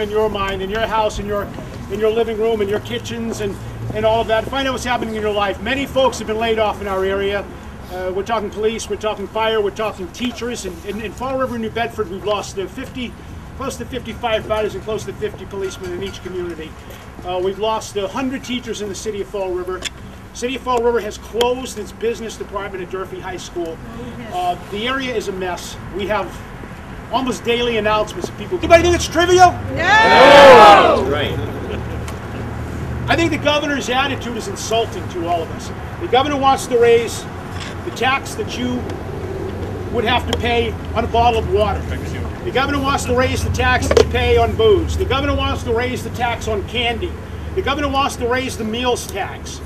on in your mind, in your house, in your living room, in your kitchens, and all of that. Find out what's happening in your life. Many folks have been laid off in our area. We're talking police, we're talking fire, we're talking teachers. In Fall River, New Bedford, we've lost close to 50 firefighters and close to 50 policemen in each community. We've lost 100 teachers in the city of Fall River. City of Fall River has closed its business department at Durfee High School. The area is a mess. We have almost daily announcements of people. Anybody think it's trivial? No! Right. I think the governor's attitude is insulting to all of us. The governor wants to raise the tax that you would have to pay on a bottle of water. The governor wants to raise the tax that you pay on booze. The governor wants to raise the tax on candy. The governor wants to raise the meals tax.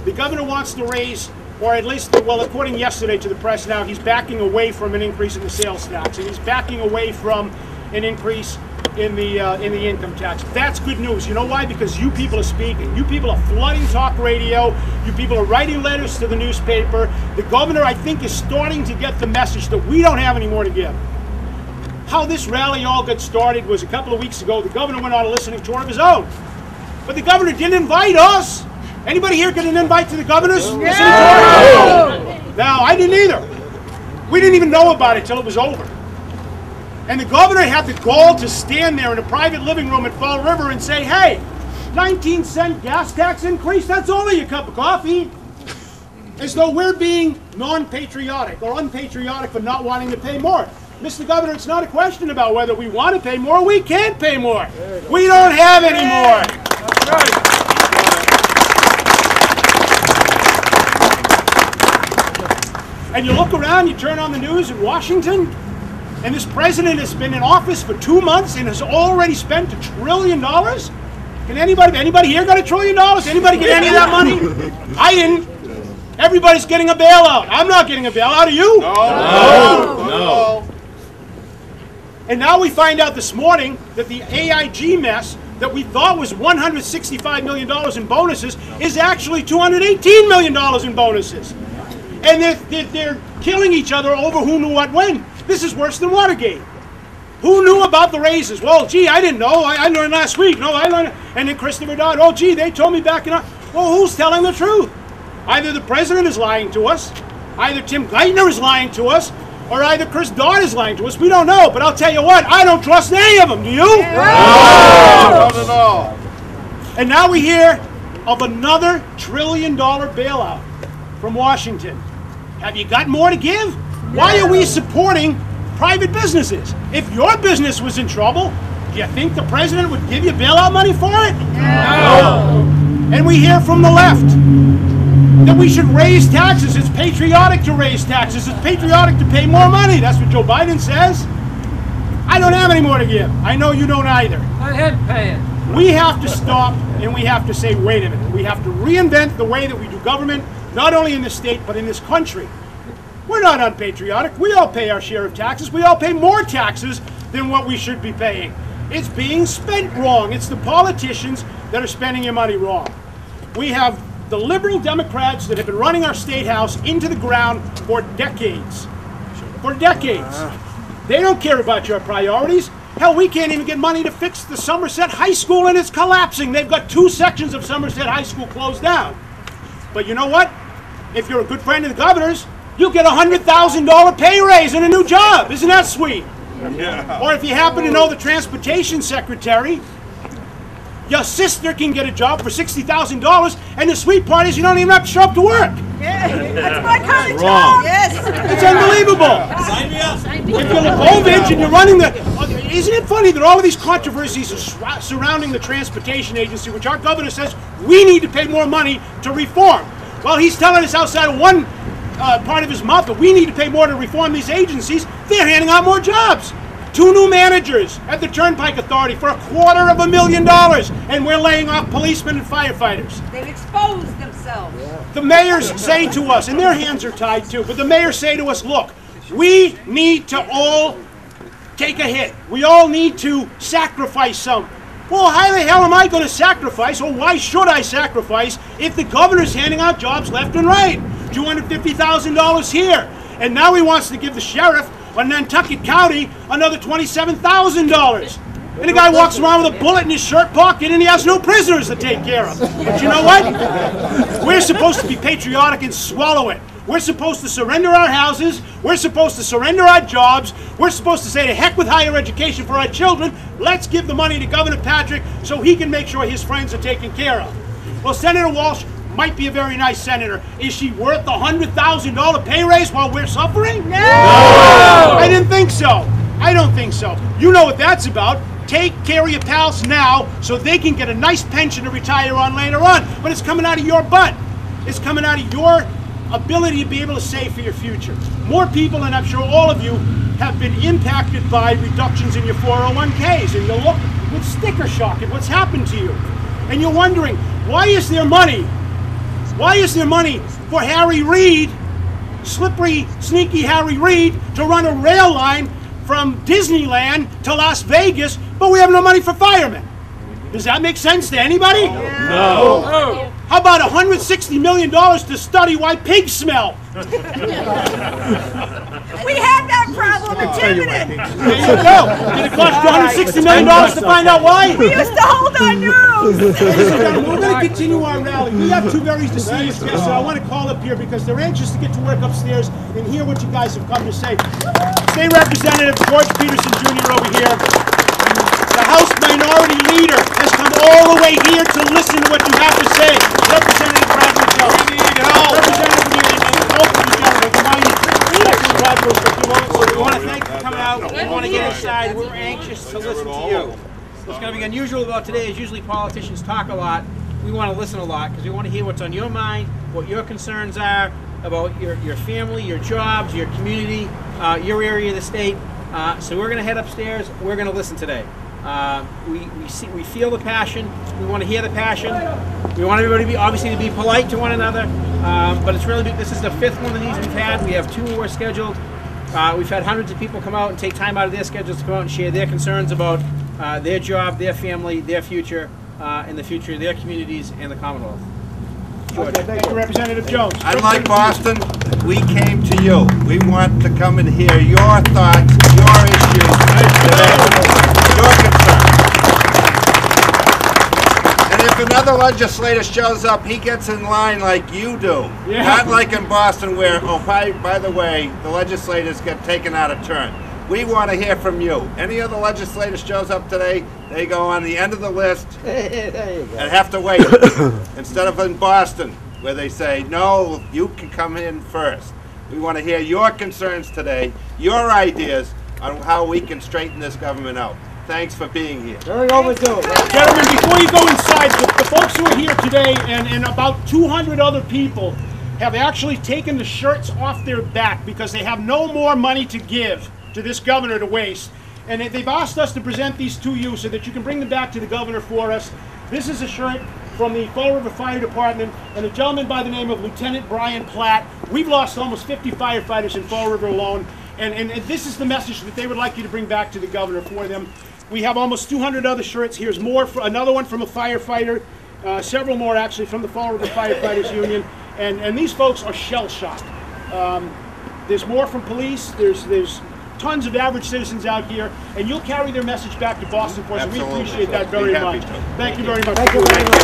The governor wants to raise, or at least, well, according yesterday to the press now, he's backing away from an increase in the sales tax, and he's backing away from an increase in the income tax. That's good news. You know why? Because you people are speaking. You people are flooding talk radio. You people are writing letters to the newspaper. The governor, I think, is starting to get the message that we don't have any more to give. How this rally all got started was a couple of weeks ago. The governor went on a listening tour of his own. But the governor didn't invite us. Anybody here get an invite to the governor's listening tour? No, I didn't either. We didn't even know about it till it was over. And the governor had the gall to stand there in a private living room at Fall River and say, hey, 19-cent gas tax increase, that's only a cup of coffee. As though we're being non-patriotic or unpatriotic for not wanting to pay more. Mr. Governor, it's not a question about whether we want to pay more or we can't pay more. We don't have any more. That's right. And you look around, you turn on the news in Washington, and this president has been in office for 2 months and has already spent $1 trillion? Can anybody here got $1 trillion? Anybody get any of that money? I didn't. Everybody's getting a bailout. I'm not getting a bailout. Are you? No. And now we find out this morning that the AIG mess that we thought was $165 million in bonuses is actually $218 million in bonuses. And they're killing each other over who knew what when. This is worse than Watergate. Who knew about the raises? Well, gee, I didn't know. I learned last week. No, I learned. And then Christopher Dodd, oh, gee, they told me back in. Well, who's telling the truth? Either the president is lying to us, either Tim Geithner is lying to us, or either Chris Dodd is lying to us. We don't know. But I'll tell you what, I don't trust any of them. Do you? No, not at all. And now we hear of another $1 trillion bailout from Washington. Have you got more to give? Why are we supporting private businesses? If your business was in trouble, do you think the president would give you bailout money for it? No. And we hear from the left that we should raise taxes. It's patriotic to raise taxes. It's patriotic to pay more money. That's what Joe Biden says. I don't have any more to give. I know you don't either. Go ahead, pay it. We have to stop and we have to say, wait a minute. We have to reinvent the way that we do government, not only in this state, but in this country. We're not unpatriotic. We all pay our share of taxes. We all pay more taxes than what we should be paying. It's being spent wrong. It's the politicians that are spending your money wrong. We have the liberal Democrats that have been running our state house into the ground for decades. For decades. They don't care about your priorities. Hell, we can't even get money to fix the Somerset High School, and it's collapsing. They've got 2 sections of Somerset High School closed down. But you know what? If you're a good friend of the governor's, you'll get a $100,000 pay raise and a new job. Isn't that sweet? Yeah. Or if you happen to know the transportation secretary, your sister can get a job for $60,000, and the sweet part is you don't even have to show up to work. Yeah, that's my kind of job. Yes. It's unbelievable. Sign me up. If you're Lubovich and you're running the... Isn't it funny that all of these controversies are surrounding the transportation agency, which our governor says we need to pay more money to reform? Well, he's telling us outside of one part of his mouth that we need to pay more to reform these agencies. They're handing out more jobs. 2 new managers at the Turnpike Authority for $250,000, and we're laying off policemen and firefighters. They've exposed themselves. The mayors say to us, and their hands are tied too, but the mayors say to us, look, we need to all take a hit. We all need to sacrifice some. Well, how the hell am I going to sacrifice, or why should I sacrifice, if the governor's handing out jobs left and right? $250,000 here. And now he wants to give the sheriff of Nantucket County another $27,000. And the guy walks around with a bullet in his shirt pocket and he has no prisoners to take care of. But you know what? We're supposed to be patriotic and swallow it. We're supposed to surrender our houses. We're supposed to surrender our jobs. We're supposed to say to heck with higher education for our children. Let's give the money to Governor Patrick so he can make sure his friends are taken care of. Well, Senator Walsh might be a very nice senator. Is she worth the $100,000 pay raise while we're suffering? No! I didn't think so. I don't think so. You know what that's about. Take care of your pals now so they can get a nice pension to retire on later on. But it's coming out of your butt. It's coming out of your ability to be able to save for your future. More people, and I'm sure all of you, have been impacted by reductions in your 401ks. And you look with sticker shock at what's happened to you. And you're wondering, why is there money? Why is there money for Harry Reid, slippery, sneaky Harry Reid, to run a rail line from Disneyland to Las Vegas, but we have no money for firemen? Does that make sense to anybody? No. How about $160 million to study why pigs smell? We had that problem in Tiverton. There you go. Did it cost you $160 million to find out why? We used to hold our nose. Ladies and gentlemen, we're going to continue our rally. We have two very distinguished guests, so I want to call up here because they're anxious to get to work upstairs and hear what you guys have come to say. State Representative George Peterson Jr. over here. The House Minority Leader has come all the way here to listen to what you have to say. Representative Bradley Jones. We need help. Representative Neely, both of you gentlemen, we want to thank you for coming out. We want to get inside. We're anxious to listen to you. What's going to be unusual about today is usually politicians talk a lot. We want to listen a lot because we want to hear what's on your mind, what your concerns are about your family, your jobs, your community, your area of the state. So we're going to head upstairs. We're going to listen today. We feel the passion. We want to hear the passion. We want everybody to be obviously to be polite to one another. But it's really this is the fifth one of these we've had. We have 2 more scheduled. We've had hundreds of people come out and take time out of their schedules to come out and share their concerns about their job, their family, their future, and the future of their communities and the Commonwealth. George. Thank you, Representative Jones. Unlike Boston, we came to you. We want to come and hear your thoughts, your issues, your concerns. And if another legislator shows up, he gets in line like you do. Yeah. Not like in Boston where, oh, by the way, the legislators get taken out of turn. We want to hear from you. Any other legislator shows up today, they go on the end of the list and have to wait. Instead of in Boston, where they say, no, you can come in first. We want to hear your concerns today, your ideas on how we can straighten this government out. Thanks for being here. Very overdue. Gentlemen, before you go inside, the folks who are here today and about 200 other people have actually taken the shirts off their back because they have no more money to give to this governor to waste. And they've asked us to present these to you so that you can bring them back to the governor for us. This is a shirt from the Fall River Fire Department and a gentleman by the name of Lieutenant Brian Platt. We've lost almost 50 firefighters in Fall River alone. And this is the message that they would like you to bring back to the governor for them. We have almost 200 other shirts. Here's more, another one from a firefighter, several more actually from the Fall River Firefighters Union. And these folks are shell-shocked. There's more from police. There's tons of average citizens out here, and you'll carry their message back to Boston for us. We appreciate that very much. Thank you very much. Thank you very much.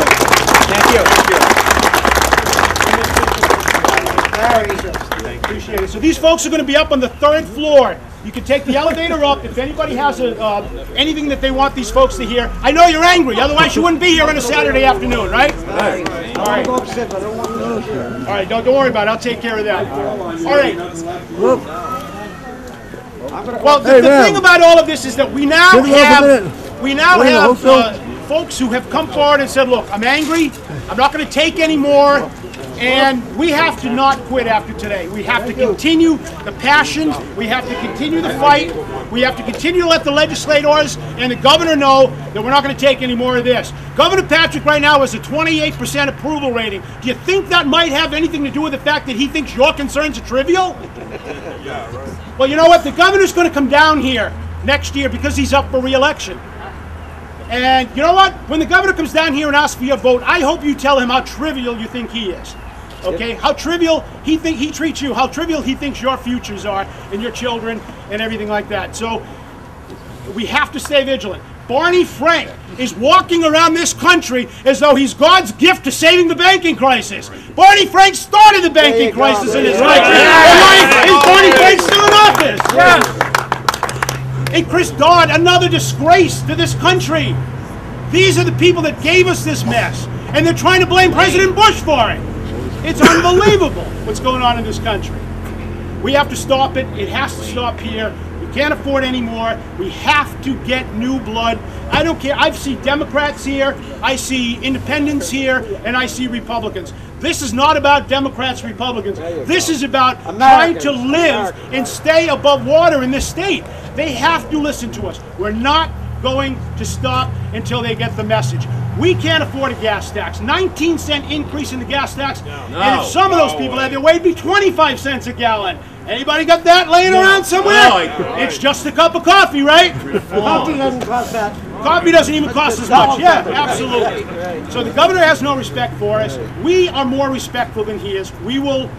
Appreciate it. So these folks are going to be up on the 3rd floor. You can take the elevator up. If anybody has anything that they want these folks to hear, I know you're angry. Otherwise, you wouldn't be here on a Saturday afternoon, right? All right. All right. Don't worry about it. I'll take care of that. All right. Well, the thing about all of this is that we now have folks who have come forward and said, look, I'm angry, I'm not going to take any more, and we have to not quit after today. We have to continue the passion, we have to continue the fight, we have to continue to let the legislators and the governor know that we're not going to take any more of this. Governor Patrick right now has a 28% approval rating. Do you think that might have anything to do with the fact that he thinks your concerns are trivial? Yeah, right. Well, you know what? The governor's going to come down here next year because he's up for re-election. And you know what? When the governor comes down here and asks for your vote, I hope you tell him how trivial you think he is. Okay? How trivial he treats you, how trivial he thinks your futures are and your children and everything like that. So we have to stay vigilant. Barney Frank is walking around this country as though he's God's gift to saving the banking crisis. Barney Frank started the banking crisis in this country. Is Barney Frank still in office? Yeah. And Chris Dodd, another disgrace to this country. These are the people that gave us this mess, and they're trying to blame President Bush for it. It's unbelievable what's going on in this country. We have to stop it. It has to stop here. We can't afford any more. We have to get new blood. I don't care. I see Democrats here, I see independents here, and I see Republicans. This is not about Democrats, Republicans. This is about trying to live and stay above water in this state. They have to listen to us. We're not going to stop until they get the message. We can't afford a gas tax. 19-cent increase in the gas tax. And if some of those people had their way, it'd be 25 cents a gallon. Anybody got that laying around somewhere? It's just a cup of coffee, right? Coffee doesn't cost that. Coffee doesn't even cost as much. Yeah, absolutely. So the governor has no respect for us. We are more respectful than he is. We will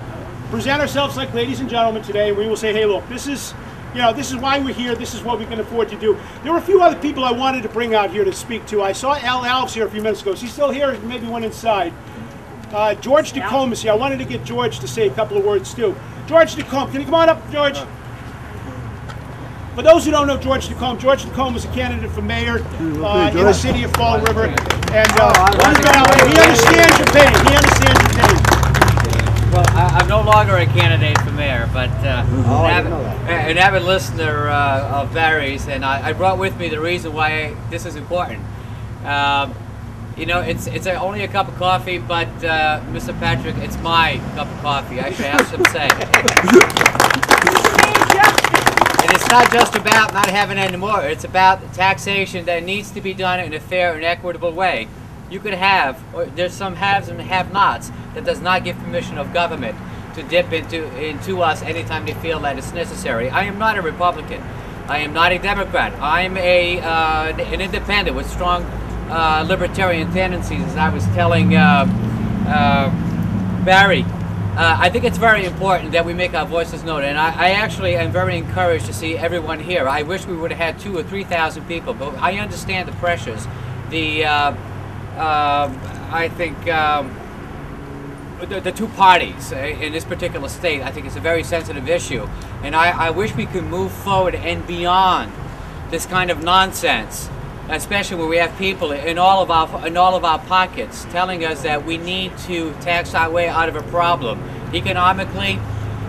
present ourselves like ladies and gentlemen today. We will say, hey, look, this is why we're here. This is what we can afford to do. There were a few other people I wanted to bring out here to speak to. I saw Al Alves here a few minutes ago. Is he still here? Maybe went inside. George DeCombe is here. I wanted to get George to say a couple of words too. George DeCombe, can you come on up, George? For those who don't know George DeCombe was a candidate for mayor in the city of Fall River, and he understands your pain. He understands your pain. Well, I'm no longer a candidate for mayor, but an avid listener of Barry's, and I brought with me the reason why this is important. You know, it's only a cup of coffee, but Mr. Patrick, it's my cup of coffee. I should have some say. And it's not just about not having any more. It's about taxation that needs to be done in a fair and equitable way. You could have, or there's some haves and have-nots that does not give permission of government to dip into us anytime they feel that it's necessary. I am not a Republican. I am not a Democrat. I'm an independent with strong libertarian tendencies, as I was telling Barry. I think it's very important that we make our voices known, and I actually am very encouraged to see everyone here. I wish we would have had 2,000 or 3,000 people, but I understand the pressures. I think the two parties in this particular state, I think it's a very sensitive issue, and I wish we could move forward and beyond this kind of nonsense, especially when we have people in all of our pockets telling us that we need to tax our way out of a problem economically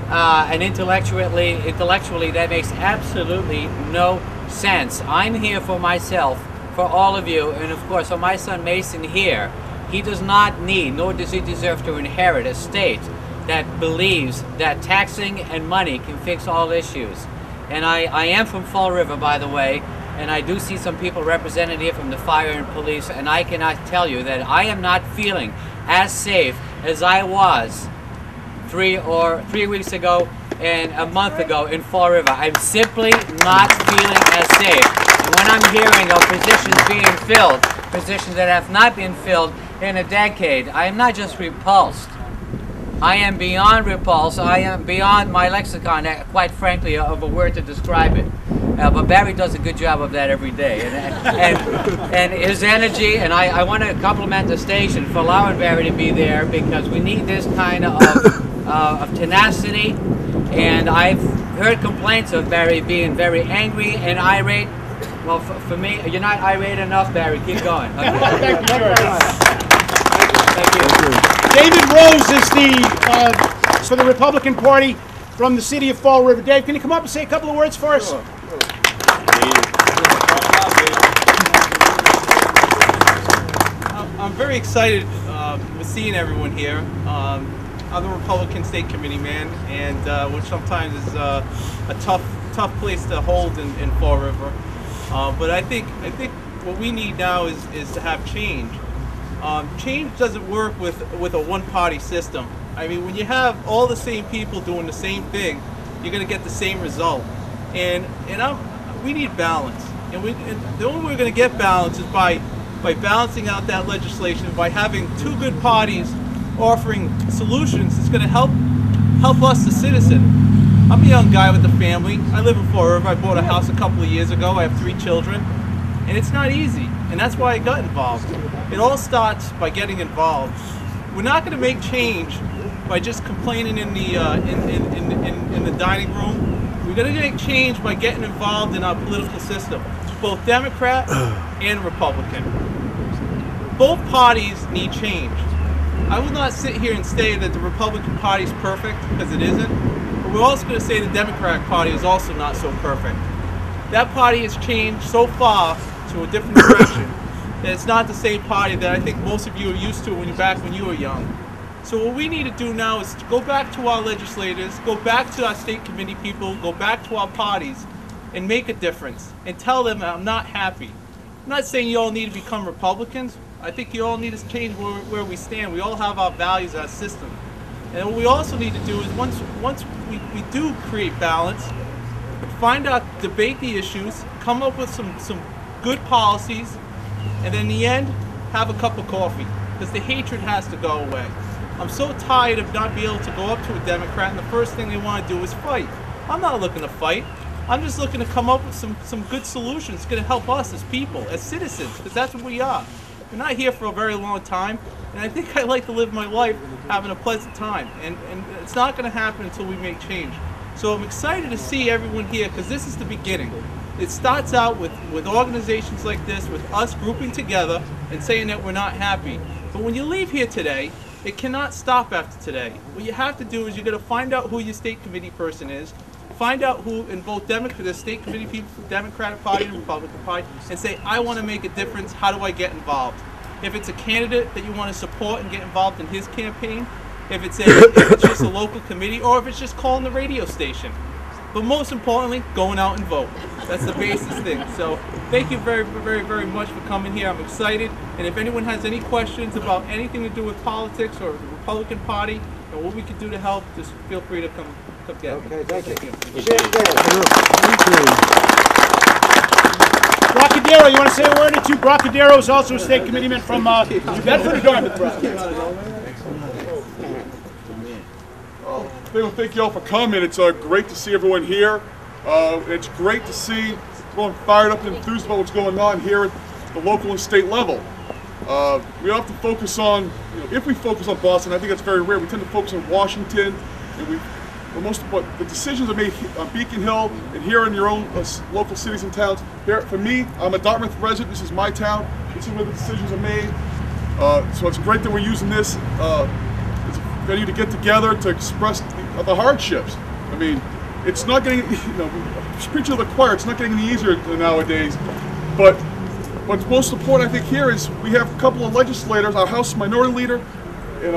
and intellectually. That makes absolutely no sense. I'm here for myself, for all of you, and of course for my son Mason here. He does not need, nor does he deserve to inherit a state that believes that taxing and money can fix all issues. And I am from Fall River, by the way, and I do see some people represented here from the fire and police, and I cannot tell you that I am not feeling as safe as I was 3 weeks ago and a month ago in Fall River. I'm simply not feeling as safe. And when I'm hearing of positions being filled, positions that have not been filled in a decade, I am not just repulsed. I am beyond repulsed. I am beyond my lexicon, quite frankly, of a word to describe it. But Barry does a good job of that every day. And his energy, and I want to compliment the station for allowing Barry to be there, because we need this kind of tenacity. And I've heard complaints of Barry being very angry and irate. Well, for me, you're not irate enough, Barry. Keep going. Okay. Thank you, George. Thank you. David Rose is for the Republican Party from the city of Fall River. Dave, can you come up and say a couple of words for us? Sure. I'm very excited with seeing everyone here. I'm the Republican State Committee man, and which sometimes is a tough place to hold in Fall River. But I think what we need now is to have change. Change doesn't work with a one-party system. I mean, when you have all the same people doing the same thing, you're going to get the same result. And we need balance. And the only way we're going to get balance is by balancing out that legislation, by having two good parties offering solutions. It's going to help us, the citizen. I'm a young guy with a family. I live in Fall River. I bought a house a couple of years ago. I have 3 children. And it's not easy, and that's why I got involved. It all starts by getting involved. We're not going to make change by just complaining in the dining room. We're going to make change by getting involved in our political system, both Democrat and Republican. Both parties need change. I will not sit here and say that the Republican Party is perfect, because it isn't. But we're also going to say the Democratic Party is also not so perfect. That party has changed so far to a different direction that it's not the same party that I think most of you are used to when you were young. So what we need to do now is to go back to our legislators, go back to our state committee people, go back to our parties, and make a difference, and tell them that I'm not happy. I'm not saying you all need to become Republicans. I think you all need to change where we stand. We all have our values, our system. And what we also need to do is once we do create balance, find out, debate the issues, come up with some good policies, and then in the end, have a cup of coffee, because the hatred has to go away. I'm so tired of not being able to go up to a Democrat and the first thing they want to do is fight. I'm not looking to fight. I'm just looking to come up with some good solutions that's going to help us as people, as citizens, because that's what we are. We're not here for a very long time, and I think I like to live my life having a pleasant time, and it's not going to happen until we make change. So I'm excited to see everyone here, because this is the beginning. It starts out with organizations like this, with us grouping together and saying that we're not happy. But when you leave here today, it cannot stop after today. What you have to do is you got to find out who your state committee person is, find out who in both the state committee people, Democratic Party and Republican Party, and say, I want to make a difference, how do I get involved? If it's a candidate that you want to support and get involved in his campaign, if it's just a local committee, or if it's just calling the radio station. But most importantly, going out and vote. That's the basis thing. So thank you very, very, very much for coming here. I'm excited. And if anyone has any questions about anything to do with politics or the Republican Party and what we can do to help, just feel free to come get me. Okay, thank you. Brocadero, you want to say a word or two? Brocadero is also a state committeeman from New Bedford or Dartmouth. Thank you all for coming. It's great to see everyone here. It's great to see everyone fired up and enthused about what's going on here at the local and state level. We often focus on, if we focus on Boston, I think that's very rare. We tend to focus on Washington, and the decisions are made on Beacon Hill and here in your own local cities and towns. Here, for me, I'm a Dartmouth resident. This is my town. This is where the decisions are made. So it's great that we're using this venue to get together to express the hardships. I mean, it's not getting, preaching to the choir, it's not getting any easier nowadays. But what's most important, I think, here is we have a couple of legislators, our House Minority Leader, and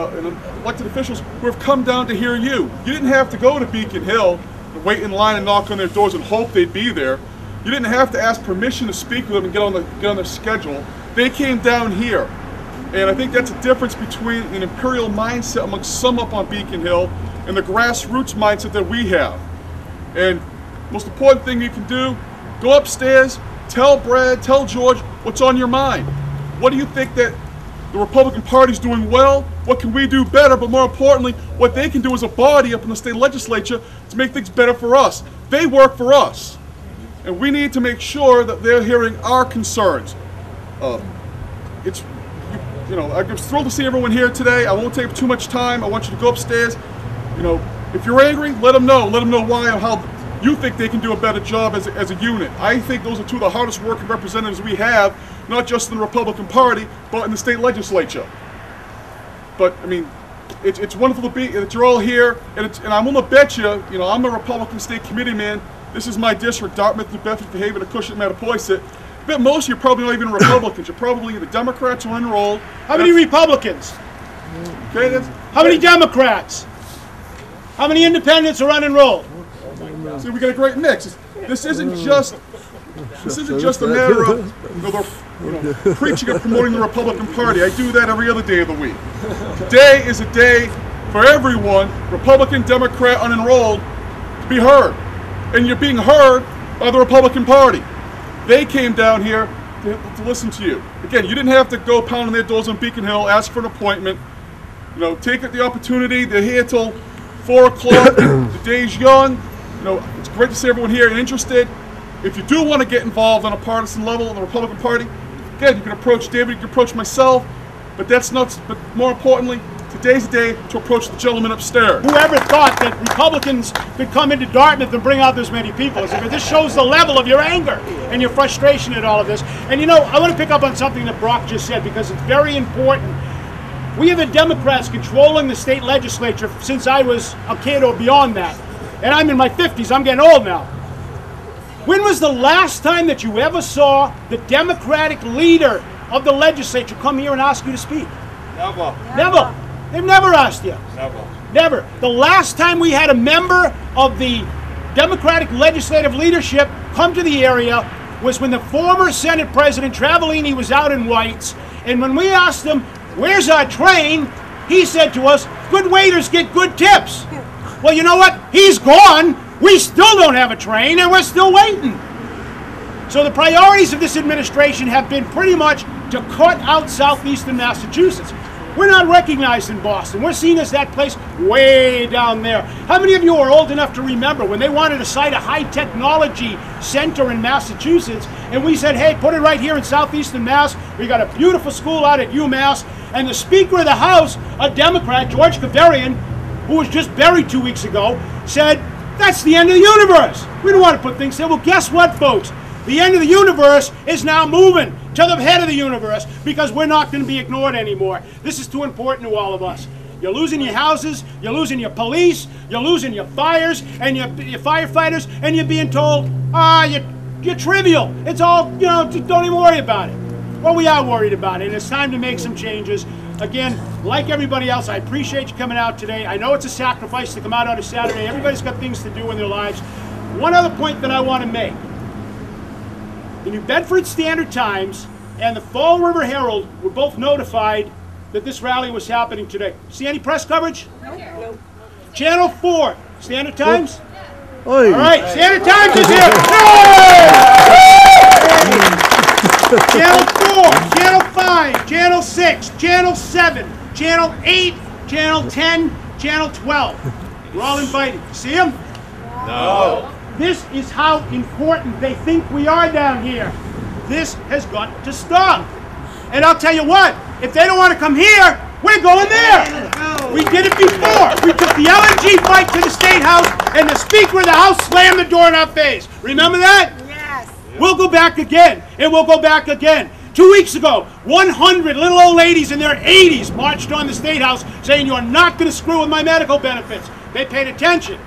elected officials who have come down to hear you. You didn't have to go to Beacon Hill and wait in line and knock on their doors and hope they'd be there. You didn't have to ask permission to speak with them and get on their schedule. They came down here. And I think that's a difference between an imperial mindset amongst some up on Beacon Hill and the grassroots mindset that we have. And the most important thing you can do, go upstairs, tell Brad, tell George what's on your mind. What do you think that the Republican Party's doing well? What can we do better? But more importantly, what they can do as a body up in the state legislature to make things better for us. They work for us. And we need to make sure that they're hearing our concerns. I'm thrilled to see everyone here today. I won't take too much time. I want you to go upstairs. If you're angry, let them know. Let them know why and how you think they can do a better job as a unit. I think those are two of the hardest working representatives we have, not just in the Republican Party, but in the state legislature. But, I mean, it's wonderful to be that you're all here, and I'm going to bet you, I'm a Republican state committee man. This is my district, Dartmouth, New Bedford, Fairhaven, Acushnet, Mattapoisett. But most of you are probably not even Republicans. You're probably either Democrats or enrolled. How many Republicans? Okay, how many Democrats? How many independents are unenrolled? See, we got a great mix. This isn't just a matter of preaching and promoting the Republican Party. I do that every other day of the week. Today is a day for everyone, Republican, Democrat, unenrolled, to be heard. And you're being heard by the Republican Party. They came down here to listen to you. Again, you didn't have to go pounding their doors on Beacon Hill, ask for an appointment. Take the opportunity. They're here till 4 o'clock. The day's young. It's great to see everyone here and interested. If you do want to get involved on a partisan level in the Republican Party, again, you can approach David, you can approach myself, but that's not, but more importantly, today's the day to approach the gentleman upstairs. Whoever thought that Republicans could come into Dartmouth and bring out this many people? This shows the level of your anger and your frustration at all of this. And you know, I want to pick up on something that Brock just said because it's very important. We have the Democrats controlling the state legislature since I was a kid or beyond that. And I'm in my 50s, I'm getting old now. When was the last time that you ever saw the Democratic leader of the legislature come here and ask you to speak? Never. Never. They've never asked you. Never. Never. The last time we had a member of the Democratic legislative leadership come to the area was when the former Senate President Travellini was out in White's, and when we asked him, "Where's our train?" he said to us, "Good waiters get good tips." Well, you know what? He's gone. We still don't have a train, and we're still waiting. So the priorities of this administration have been pretty much to cut out southeastern Massachusetts. We're not recognized in Boston. We're seen as that place way down there. How many of you are old enough to remember when they wanted to cite a high technology center in Massachusetts, and we said, hey, put it right here in southeastern Mass. We got a beautiful school out at UMass, and the Speaker of the House, a Democrat, George Kavarian, who was just buried 2 weeks ago, said, that's the end of the universe. We don't want to put things there. Well, guess what, folks? The end of the universe is now moving to the head of the universe because we're not going to be ignored anymore. This is too important to all of us. You're losing your houses, you're losing your police, you're losing your fires and your firefighters, and you're being told, you're trivial. It's all, you know, don't even worry about it. Well, we are worried about it, and it's time to make some changes. Again, like everybody else, I appreciate you coming out today. I know it's a sacrifice to come out on a Saturday. Everybody's got things to do in their lives. One other point that I want to make. The New Bedford Standard Times and the Fall River Herald were both notified that this rally was happening today. See any press coverage? No. Channel 4, Standard Times? All right, Standard Times is here. Channel 4, Channel 5, Channel 6, Channel 7, Channel 8, Channel 10, Channel 12. We're all invited. See them? No. This is how important they think we are down here. This has got to stop. And I'll tell you what, if they don't want to come here, we're going there. We did it before. We took the LNG fight to the State House, and the Speaker of the House slammed the door in our face. Remember that? Yes. We'll go back again, and we'll go back again. 2 weeks ago, 100 little old ladies in their 80s marched on the State House saying, you're not going to screw with my medical benefits. They paid attention.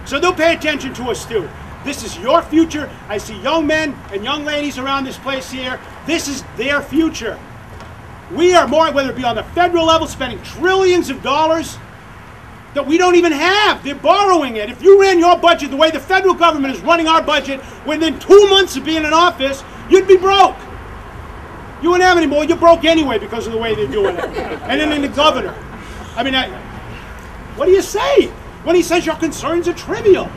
So they'll pay attention to us too. This is your future. I see young men and young ladies around this place here. This is their future. We are more, whether it be on the federal level, spending trillions of dollars that we don't even have. They're borrowing it. If you ran your budget the way the federal government is running our budget, within 2 months of being in office, you'd be broke. You wouldn't have any more. You're broke anyway because of the way they're doing it. And then the governor. I mean, what do you say when he says your concerns are trivial?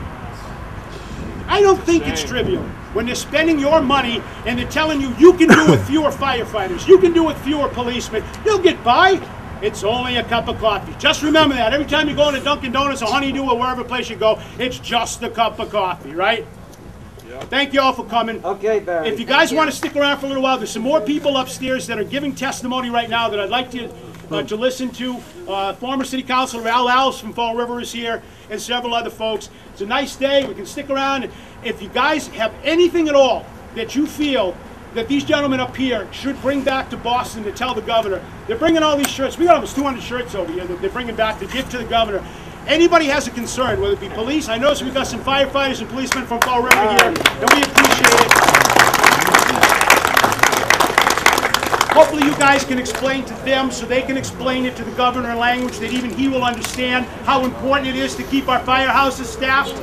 I don't think it's trivial. When they're spending your money and they're telling you you can do with fewer firefighters, you can do with fewer policemen, you'll get by. It's only a cup of coffee. Just remember that. Every time you go into Dunkin' Donuts or Honeydew or wherever place you go, it's just a cup of coffee, right? Yep. Thank you all for coming. Okay, Barry. If you guys want to stick around for a little while, there's some more people upstairs that are giving testimony right now that I'd like to listen to. Former City Councilor Al Alves from Fall River is here, and several other folks. It's a nice day. We can stick around. If you guys have anything at all that you feel that these gentlemen up here should bring back to Boston to tell the governor, they're bringing all these shirts. We got almost 200 shirts over here that they're bringing back to give to the governor. Anybody has a concern, whether it be police, I notice we've got some firefighters and policemen from Fall River here, and we appreciate it. Hopefully you guys can explain to them so they can explain it to the governor in language that even he will understand how important it is to keep our firehouses staffed.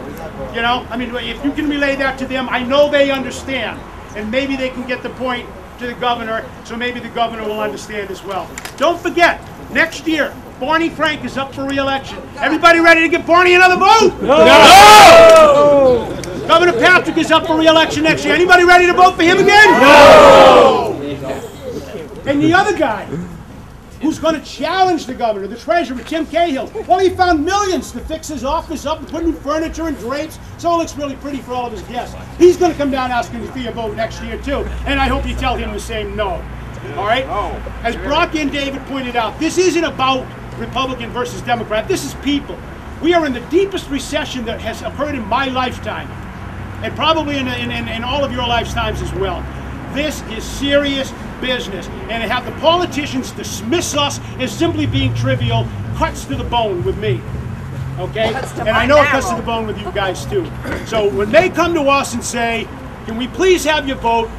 You know, I mean, if you can relay that to them, I know they understand. And maybe they can get the point to the governor, so maybe the governor will understand as well. Don't forget, next year, Barney Frank is up for re-election. Everybody ready to give Barney another vote? No! No! Governor Patrick is up for re-election next year. Anybody ready to vote for him again? No! And the other guy, who's going to challenge the governor, the treasurer, Tim Cahill. Well, he found millions to fix his office up and put new furniture and drapes, so it looks really pretty for all of his guests. He's going to come down asking for your vote next year, too, and I hope you tell him the same no. All right? As Brock and David pointed out, this isn't about Republican versus Democrat. This is people. We are in the deepest recession that has occurred in my lifetime, and probably in all of your lifetimes as well. This is serious business, and to have the politicians dismiss us as simply being trivial cuts to the bone with me. Okay? And I know it cuts to the bone with you guys too. So when they come to us and say, can we please have your vote?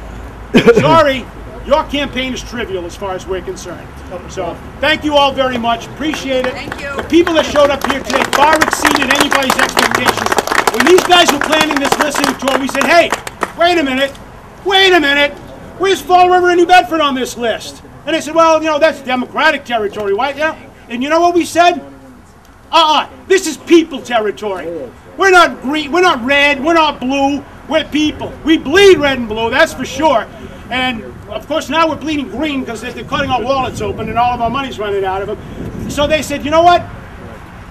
Sorry, your campaign is trivial as far as we're concerned. So thank you all very much. Appreciate it. Thank you. The people that showed up here today far exceeded anybody's expectations. When these guys were planning this listening tour, we said, hey, wait a minute. Where's Fall River and New Bedford on this list? And they said, well, you know, that's Democratic territory, right? Yeah. And you know what we said? This is people territory. We're not green, we're not red, we're not blue, we're people. We bleed red and blue, that's for sure. And of course now we're bleeding green because they're cutting our wallets open and all of our money's running out of them. So they said, you know what?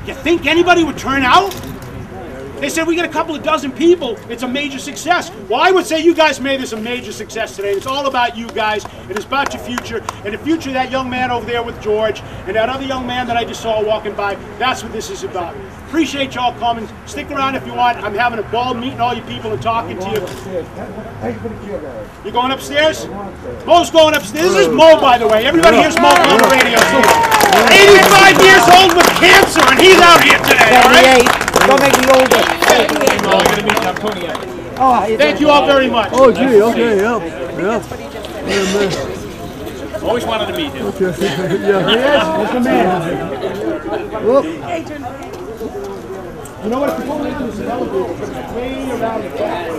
You think anybody would turn out? They said, we get a couple of dozen people, it's a major success. Well, I would say you guys made this a major success today. It's all about you guys. It is about your future. And the future of that young man over there with George and that other young man that I just saw walking by, that's what this is about. Appreciate y'all coming. Stick around if you want. I'm having a ball meeting all you people and talking to you. You going upstairs? Mo's going upstairs. This is Mo, by the way. Everybody here's Mo on the radio. 85 years old with cancer, and he's out here today, all right? Don't make me older. Thank you all very much. Oh, gee, okay, yeah. Always wanted to meet him. He's the man. You know what? If you go into this elevator, it's way around the back.